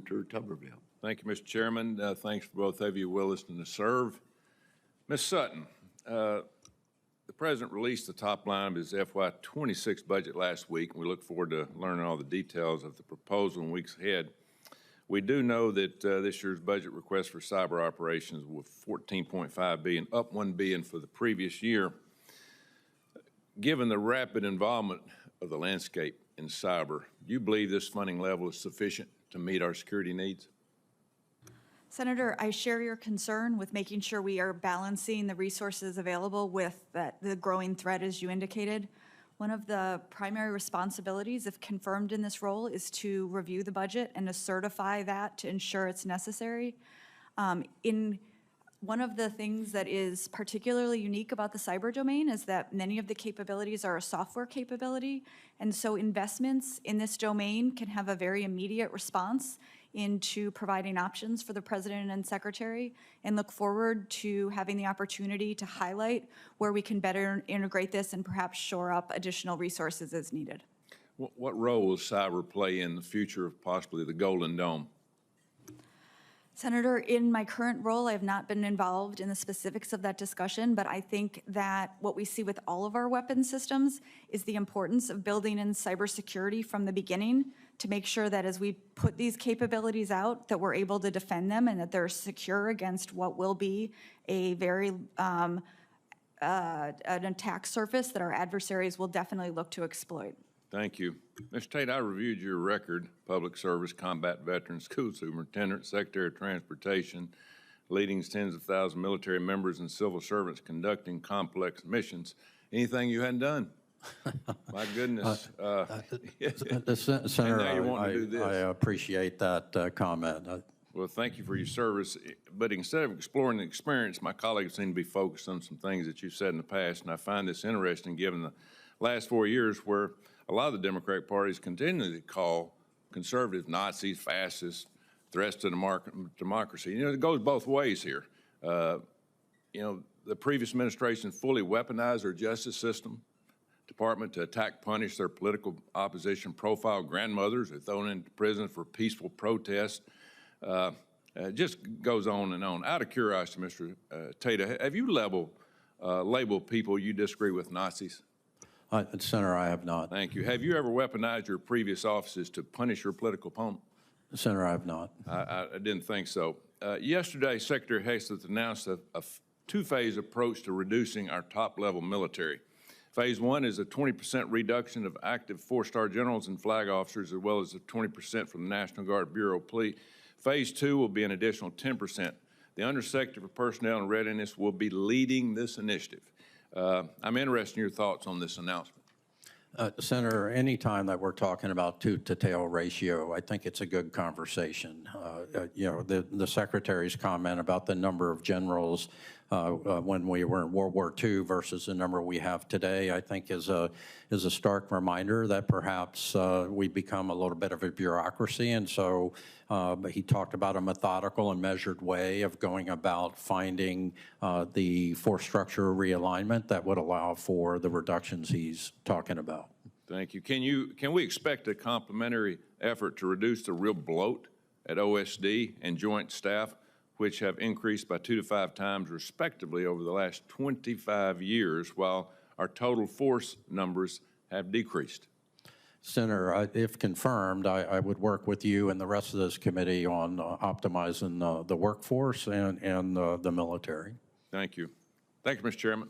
Senator Tuberville. Thank you, Mr. Chairman. Thanks for both of you willing to serve. Ms. Sutton, the President released the top line of his FY26 budget last week, and we look forward to learning all the details of the proposal in weeks ahead. We do know that this year's budget request for cyber operations was $14.5 billion, up $1 billion for the previous year. Given the rapid involvement of the landscape in cyber, do you believe this funding level is sufficient to meet our security needs? Senator, I share your concern with making sure we are balancing the resources available with the growing threat, as you indicated. One of the primary responsibilities, if confirmed in this role, is to review the budget and to certify that to ensure it's necessary. One of the things that is particularly unique about the cyber domain is that many of the capabilities are a software capability, and so investments in this domain can have a very immediate response into providing options for the President and Secretary, and look forward to having the opportunity to highlight where we can better integrate this and perhaps shore up additional resources as needed. What role will cyber play in the future of possibly the Golden Dome? Senator, in my current role, I have not been involved in the specifics of that discussion, but I think that what we see with all of our weapon systems is the importance of building in cybersecurity from the beginning to make sure that as we put these capabilities out, that we're able to defend them and that they're secure against what will be a very an attack surface that our adversaries will definitely look to exploit. Thank you. Mr. Tate, I reviewed your record, public service, combat veteran, school superintendent, secretary of transportation, leading tens of thousands of military members and civil servants conducting complex missions. Anything you hadn't done? My goodness. Senator, I appreciate that comment. Well, thank you for your service. But instead of exploring the experience, my colleagues seem to be focused on some things that you've said in the past, and I find this interesting given the last 4 years where a lot of the Democratic parties continually call conservative Nazis, fascists, threats to democracy. You know, it goes both ways here. You know, the previous administration fully weaponized our justice system department to attack, punish their political opposition, profile grandmothers are thrown into prison for peaceful protest. It just goes on and on. Out of curiosity, Mr. Tata, have you labeled people you disagree with Nazis? Senator, I have not. Thank you. Have you ever weaponized your previous offices to punish your political opponent? Senator, I have not. I didn't think so. Yesterday, Secretary Hasteth announced a two-phase approach to reducing our top-level military. Phase one is a 20% reduction of active four-star generals and flag officers, as well as a 20% from the National Guard Bureau Plea. Phase two will be an additional 10%. The Undersecretary for Personnel and Readiness will be leading this initiative. I'm interested in your thoughts on this announcement. Senator, anytime that we're talking about tooth-to-tail ratio, I think it's a good conversation. You know, the Secretary's comment about the number of generals when we were in World War II versus the number we have today, I think is a stark reminder that perhaps we become a little bit of a bureaucracy. And so but he talked about a methodical and measured way of going about finding the force structure realignment that would allow for the reductions he's talking about. Thank you. Can we expect a complementary effort to reduce the real bloat at OSD and joint staff, which have increased by 2 to 5 times respectively over the last 25 years, while our total force numbers have decreased? Senator, if confirmed, I would work with you and the rest of this committee on optimizing the workforce and the military. Thank you. Thank you, Mr. Chairman.